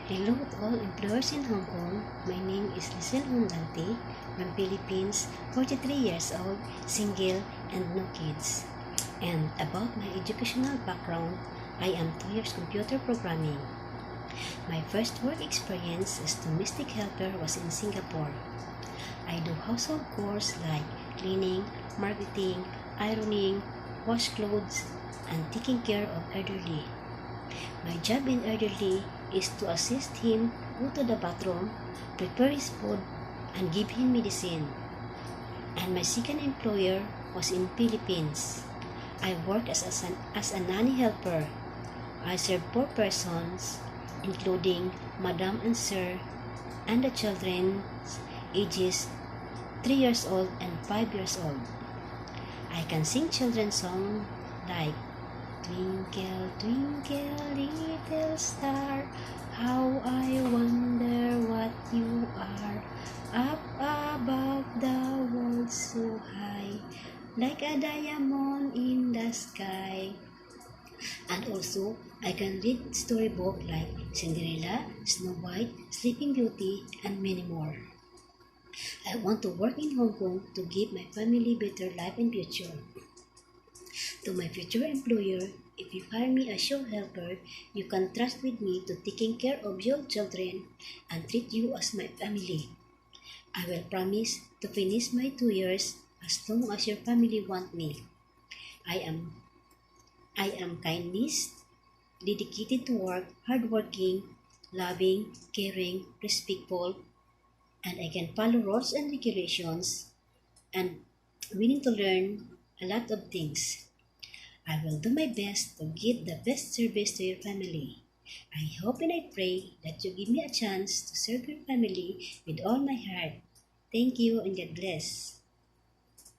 Hello to all employers in Hong Kong. My name is Lisel Hundante from Philippines, 43 years old, single and no kids. And about my educational background, I am 2 years computer programming. My first work experience as domestic helper was in Singapore. I do household chores like cleaning, marketing, ironing, wash clothes, and taking care of elderly. My job in elderly is to assist him go to the bathroom, prepare his food, and give him medicine. And my second employer was in Philippines. I work as a nanny helper. I serve 4 persons, including Madam and Sir, and the children ages 3 years old and 5 years old. I can sing children's songs like Twinkle, twinkle, little star, how I wonder what you are, up above the world so high, like a diamond in the sky. And also, I can read storybook like Cinderella, Snow White, Sleeping Beauty, and many more. I want to work in Hong Kong to give my family better life and future. To my future employer, if you hire me as show helper, you can trust with me to taking care of your children and treat you as my family. I will promise to finish my 2 years as long as your family want me. I am kindness, dedicated to work, hardworking, loving, caring, respectful, and I can follow rules and regulations and willing to learn a lot of things. I will do my best to give the best service to your family. I hope and I pray that you give me a chance to serve your family with all my heart. Thank you and God bless.